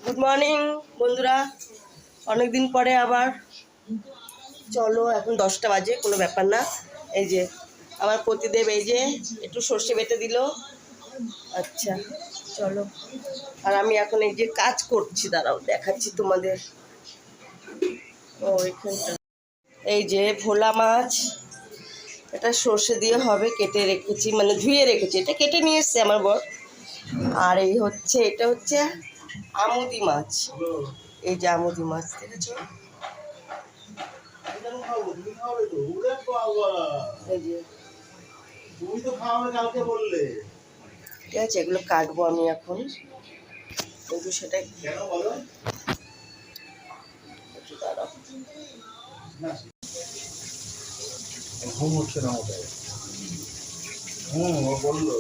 Good morning বন্ধুরা, অনেক দিন পরে আবার চলো। এখন 10টা বাজে, কোনো ব্যাপার না। এই যে আমার পতিদেব এই যে একটু সর্ষে বেটে দিল। আচ্ছা চলো। আর আমি এখন এই যে কাজ করছি, দাঁড়াও দেখাচ্ছি তোমাদের। ও এখানটা এই যে ভোলা মাছ, এটা সর্ষে দিয়ে হবে, কেটে রেখেছি, মানে ধুয়ে রেখেছি। এটা কেটে নিয়ে এসছে আমার বর। আর এই হচ্ছে, এটা হচ্ছে আমুদি মাছ। এই যে আমুদি মাছ দেখেছো, ঠিক আছে। এগুলো কাটবো আমি এখন, কিন্তু সেটা ঘুম হচ্ছে না ওটাই। ও বললো,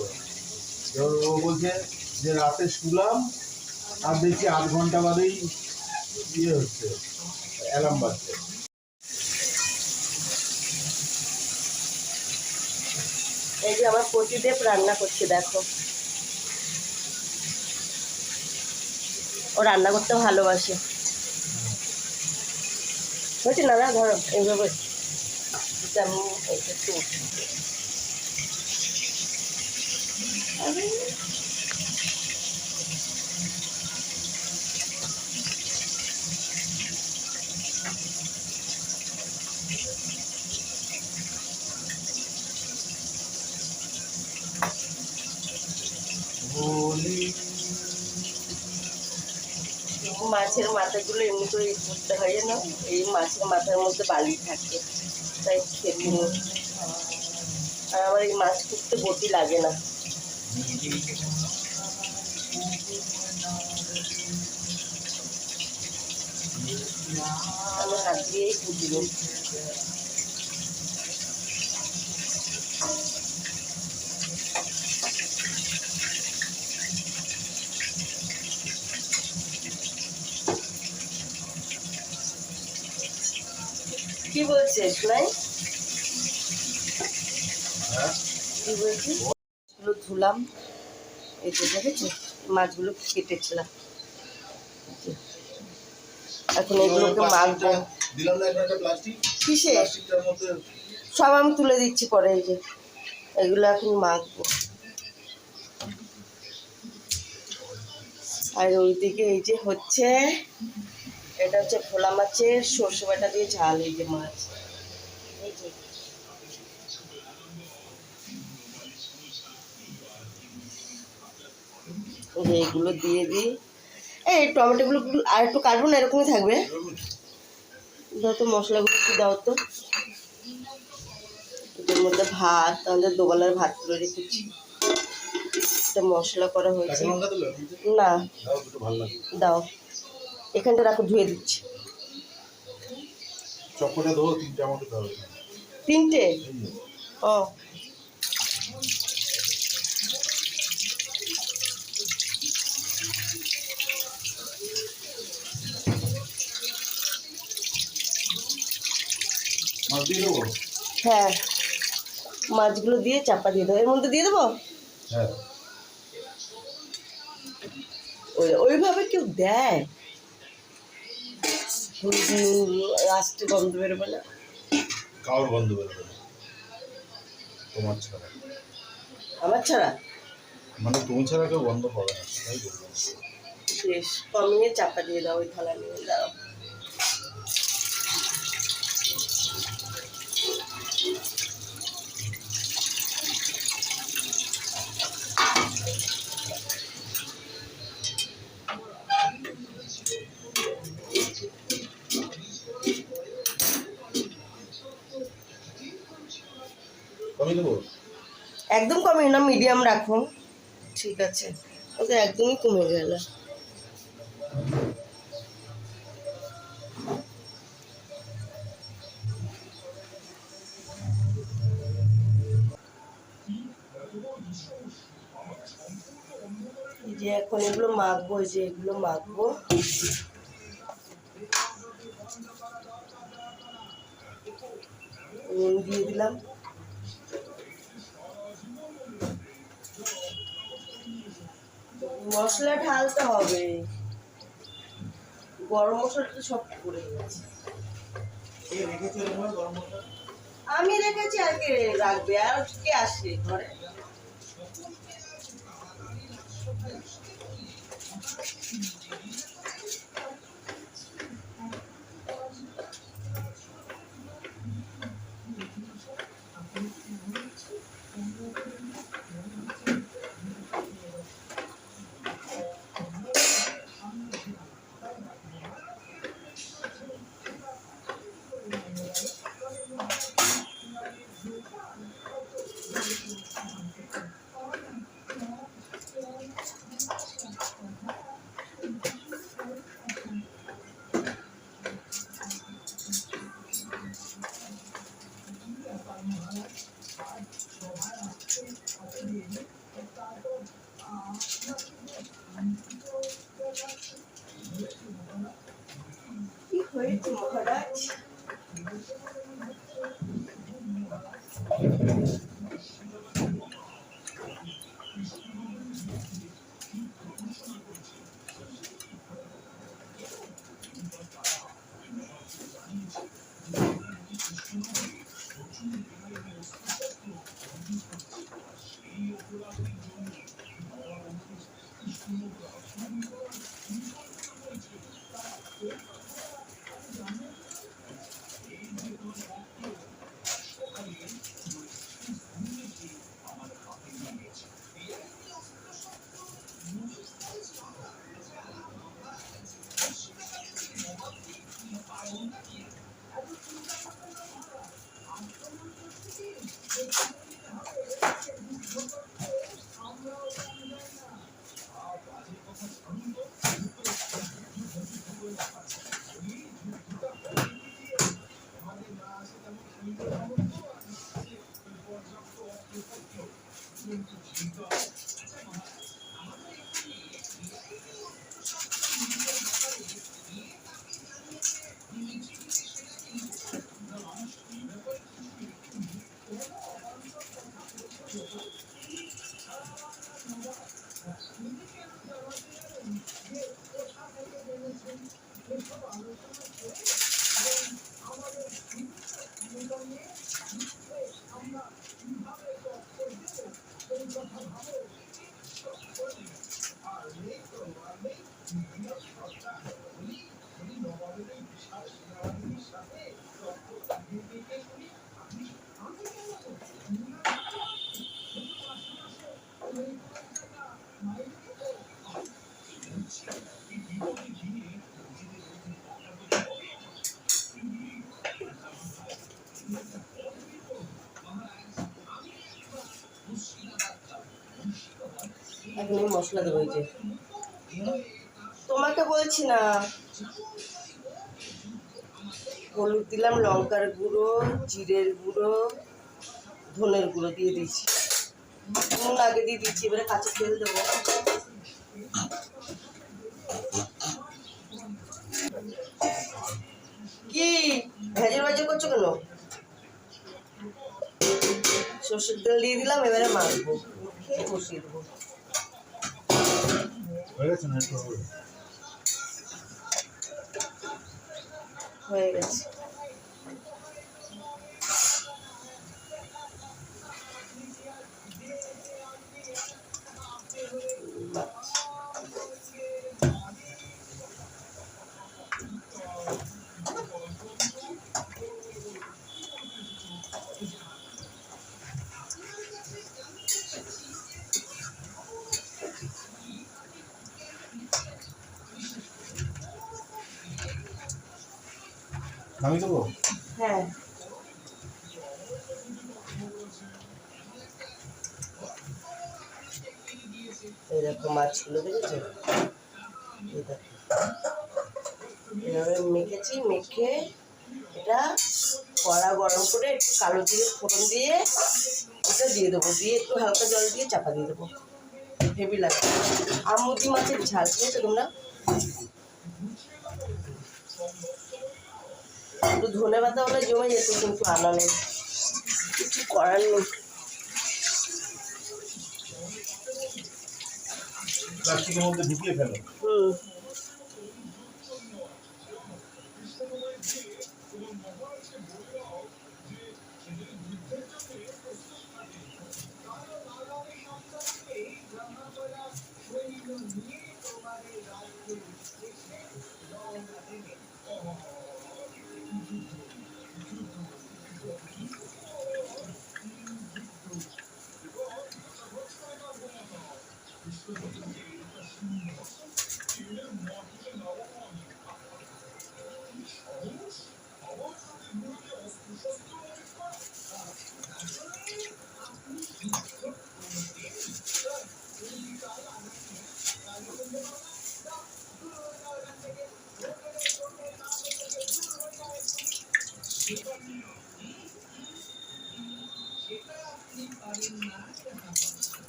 ও বলছে যে রাতে শুলাম আর দেখছি 8 ঘন্টা বাদেই ইয়ে হচ্ছে, অ্যালার্ম বাজছে। এই যে আমার পতিদেব রান্না করছে, দেখো। ও রান্না করতে ভালোবাসে। হয়েছে না, ধরো এইভাবে আমি একটু মাছের মাথাগুলো এমনি করে করতে হয় না, এই মাছের মাথার মধ্যে বালি থাকে, তাই খেতে নেই। আর আমার এই মাছ করতে বটি লাগে না। আমি হাত দিয়েই কুটিনি। কি বলছে শোনাই, কি বলছি? মাছগুলো ধুলাম, এই যে দেখেছি মাছগুলো কেটেছিলাম। এখন এগুলোকে মাখবো। কিসে সব আমি তুলে দিচ্ছি পরে। এই যে এগুলো এখন মাখবো। আর ওইদিকে এই যে হচ্ছে, এটা হচ্ছে ভোলা মাছের সর্ষে বাটা দিয়ে ঝাল। এই যে মাছ, এই যে এইগুলো দিয়ে দিই। এই টমেটোগুলো আর একটু কাটবো না, এরকমই থাকবে। দাও তো মশলাগুলো একটু দাও তো। এটার মধ্যে ভাত, আমাদের দোবেলার ভাত তুলে রেখেছি, এটা মশলা করা হয়েছে। না দাও, এখানটা রাখো, ধুয়ে দিচ্ছি। চপ্পটা ধো, 3টে মতো দাও। 3টে? ও মাছ দিয়ে দেবো? হ্যাঁ, মাছগুলো দিয়ে চাপা দিয়ে দেবো। এর মধ্যে দিয়ে দেবো? হ্যাঁ। ওইভাবে কেউ দেয়? লাস্টে গন্ধ বেরোবে না? কাউর গন্ধ বেরোবে না, তোমার ছাড়া। আমার ছাড়া? মানে তুমি ছাড়া কেউ গন্ধ পাবে না, তাই বললাম। বেশ, কমিয়ে চাপা দিয়ে দাও ওই থালা নিয়ে। দাও, কমিয়ে দেবো? একদম কমিয়ে না, মিডিয়াম রাখো। ঠিক আছে, ও তো একদমই কমে গেল। এই যে এখন এগুলো মাখবো, এই যে এগুলো মাখবো। নুন দিয়ে দিলাম, মশলা ঢালতে হবে, গরম মশলাটা সব পড়ে গেছে। আমি রেখেছি, আর কে রাখবে, আর কে আসে ঘরে? কি হয়েছে মহারাজ? এখন এই মশলা দেবো, এই যে তোমাকে বলছি না। হলুদ দিলাম, লঙ্কার গুঁড়ো, জিরের গুঁড়ো, ধনের গুঁড়ো দিয়ে দিয়েছি, নুন আগে দিয়ে দিচ্ছি, এবারে কাঁচা তেল দেবো। কি ভেজের ভাজা করছো কেন? সর্ষের তেল দিয়ে দিলাম, এবারে মাখবো, খেয়ে বসিয়ে দেবো। হয়ে গেছে। আমি দেবো? হ্যাঁ, এইরকম মাছগুলো দেখেছো, এই দেখো এভাবে মেখেছি, মেখে এটা কড়া গরম করে একটু কালো জিরে ফোড়ন দিয়ে এটা দিয়ে দেবো, দিয়ে একটু হালকা জল দিয়ে চাপা দিয়ে দেবো। হেভি লাগবে। আমুদি মাছের ঝাল খেয়েছো তোমরা? একটু ধনে পাতা হলে জমে যেত, কিন্তু আনা নেই, কিছু করার নেই। প্লাস্টিকের মধ্যে ঢুকিয়ে ফেলো।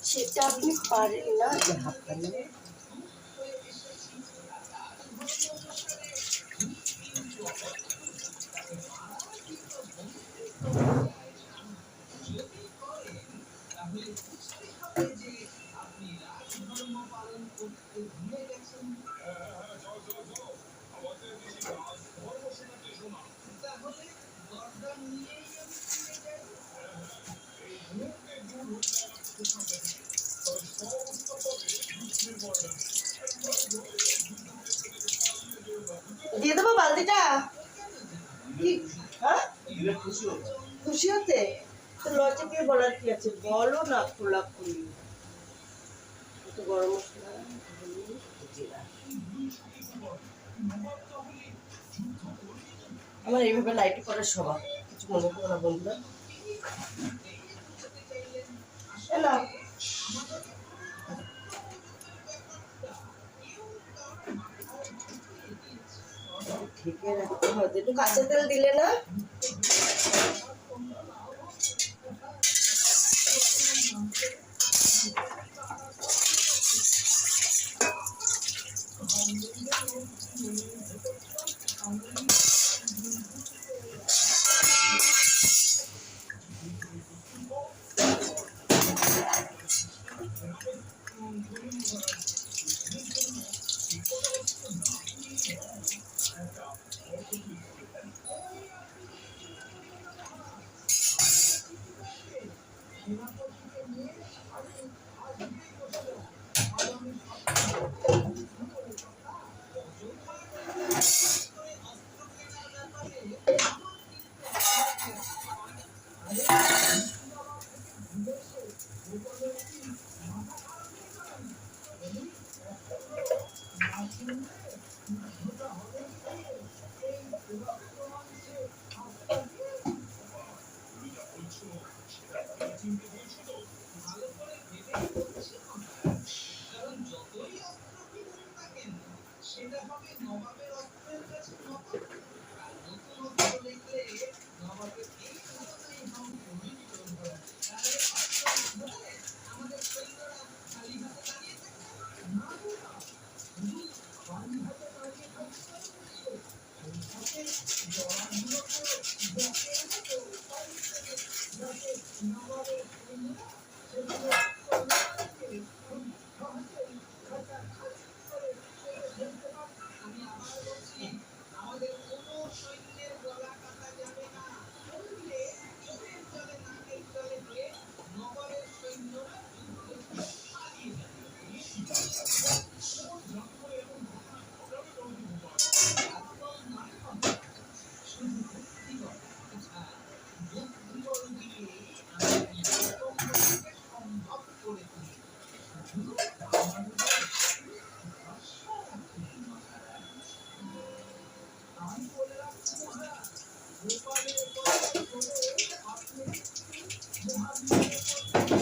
সেটা আপনি পারেন না যে হাতটা নিয়ে। দিয়ে দেবো বালতিটা? কি হ্যাঁ, খুশি হতে তো লজ্জা পেয়ে বলার কি আছে, বলো না খোলাখুলি। একটু গরম মশলা, জিরা। আমার এইভাবে লাইট করার স্বভাব, কিছু মনে করো না বন্ধুরা। না ঢেকে রাখতে হবে, একটু কাঁচা তেল দিলে না।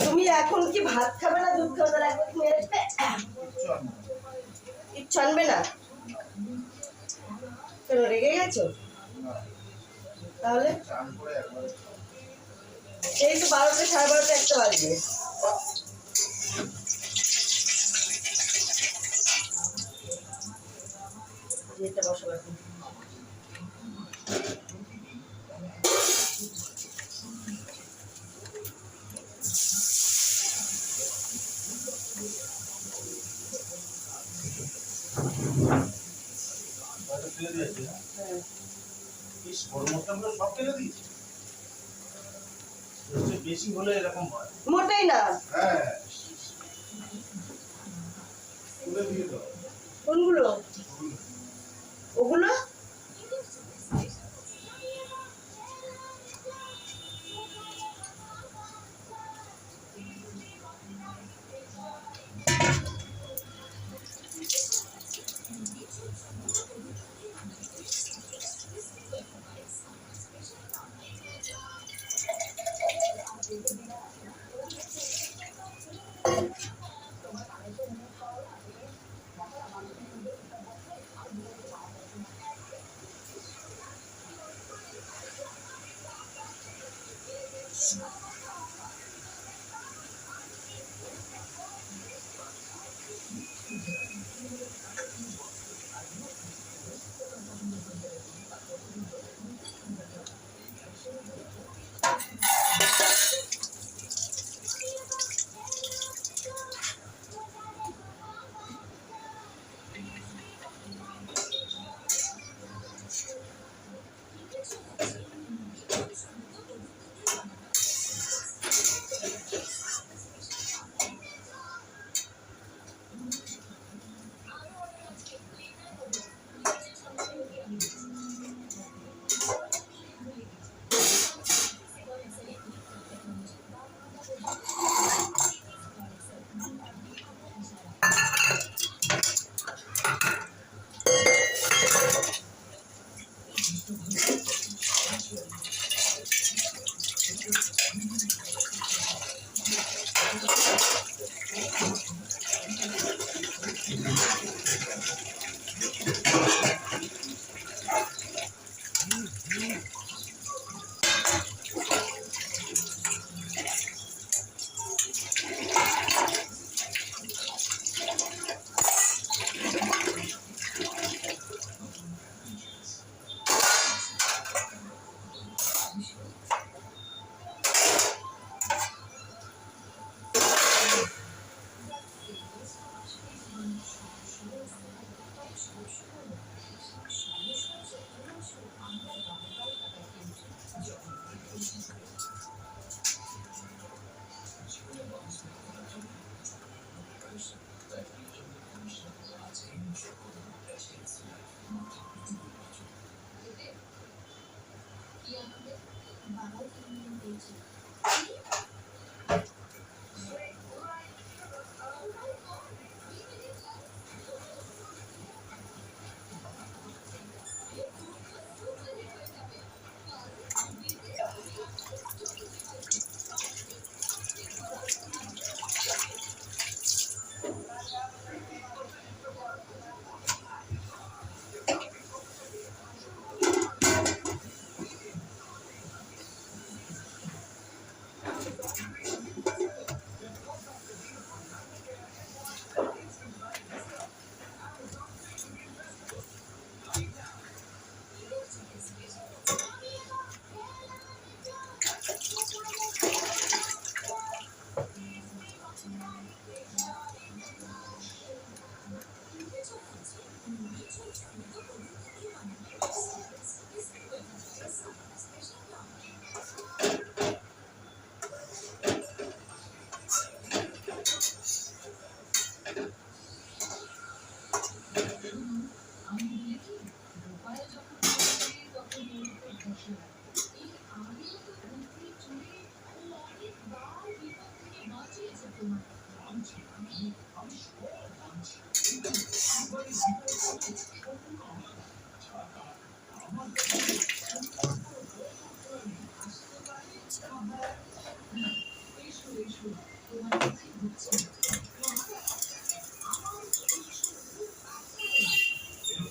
তুমি এখন কি ভাত খাবে না দুধ খাবে, না একবার খেয়ে আসবে? কিচ্ছু আনবে না? কেন রেগে গেছো? তাহলে এই তো 12টা 12:30 একটা বাজবে। যেটা বসাবো এখন। হয়তো ফেলে দিয়েছে। হ্যাঁ। এই গরম মশলাগুলো সব ফেলে দিয়েছে। সর্ষে বেশি হলে এরকম হয়। মোটেই না। হ্যাঁ, তুলে দিয়ে দাও। কোনগুলো? ওগুলো?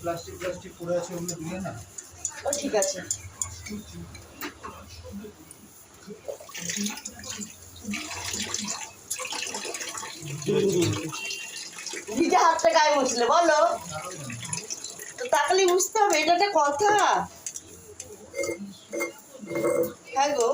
প্লাস্টিক প্লাস্টিক পড়ে আছে, ওগুলো দিয়ে না। ও ঠিক আছে। ভিজে হাতটা গায়ে মুছলে বলো তো, তাকালে বুঝতে হবে এটা একটা কথা। হ্যাঁ গো,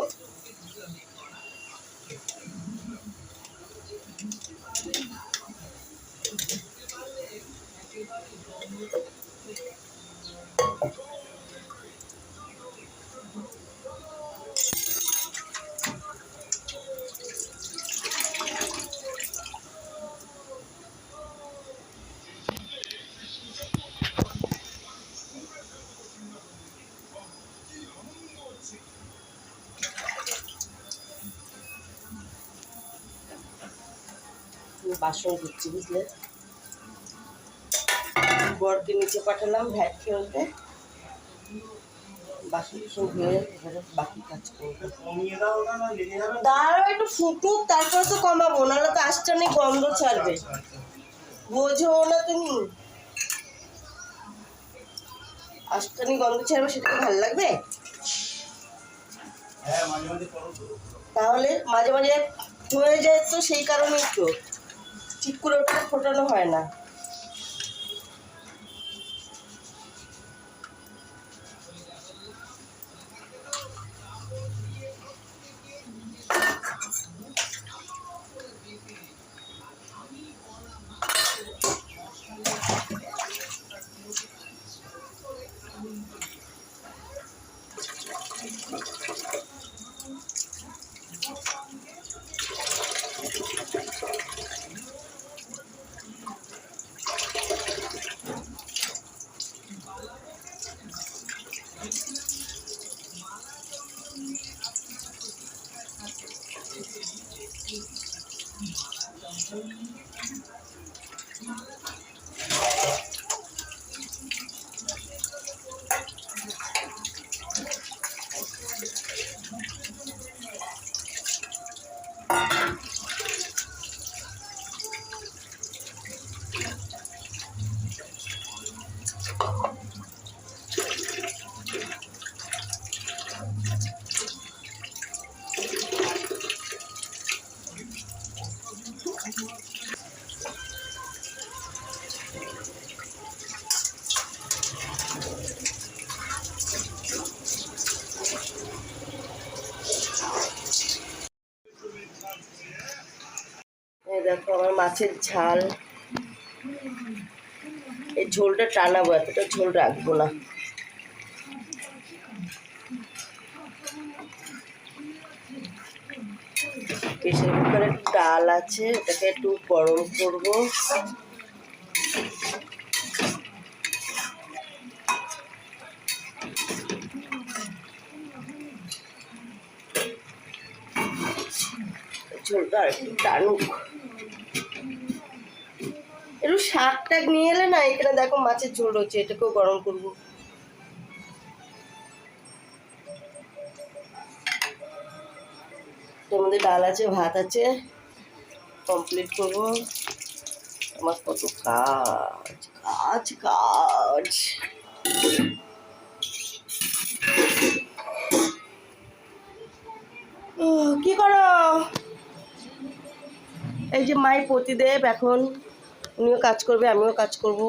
বাসন ধুচ্ছি, বুঝলে। বরকে নিচে পাঠালাম ভ্যাট ফেলতে, বাসন টাসন ধুয়ে এবারে বাকি কাজ করবো। দাঁড়াও একটু ফুটুক, তারপরে তো কমাবো, নাহলে তো আষ্টানি গন্ধ ছাড়বে। বোঝো না তুমি, আষ্টানি গন্ধ ছাড়বে, সেটা কি ভালো লাগবে? তাহলে মাঝে মাঝে হয়ে যায় তো, সেই কারণেই তো ঠিক করে ওটা ফোটানো হয় না। এই দেখো আমার মাছের ঝাল, এই ঝোলটা টানাবো, এতটা ঝোল রাখবো না। প্রেশার কুকারে একটু ডাল আছে, ওটাকে একটু গরম করবো। ঝোলটা আর একটু টানুক, একটু শাক টাক নিয়ে এলে না, এখানে দেখো মাছের ঝোল রয়েছে, এটাকেও গরম করবো। এর মধ্যে ডাল আছে, ভাত আছে, কমপ্লিট করবো। আমার কত কাজ কাজ কাজ। কি করো? এই যে মাই প্রতিদেব, এখন উনিও কাজ করবে, আমিও কাজ করব।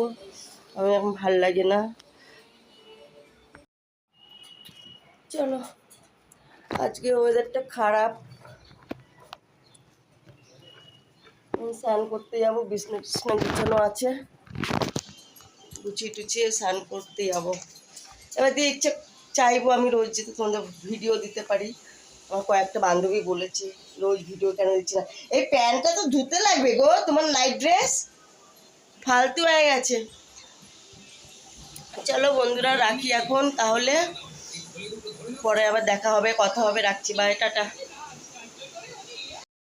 আমি এখন ভাল লাগে না। চলো, আজকে ওয়েদারটা খারাপ, স্নান করতে যাবো, বিছনা টিছনা গুছানো আছে, গুছিয়ে টুচিয়ে স্নান করতে যাবো। এবার দিয়ে ইচ্ছা চাইবো আমি রোজ যেতে তোমাদের ভিডিও দিতে পারি। আমার কয়েকটা বান্ধবী বলেছে রোজ ভিডিও কেন দিচ্ছি না। এই প্যান্টটা তো ধুতে লাগবে গো, তোমার নাইট ড্রেস ফালতু হয়ে গেছে। চলো বন্ধুরা, রাখি এখন তাহলে, পরে আবার দেখা হবে, কথা হবে, রাখছি, বাই, টাটা।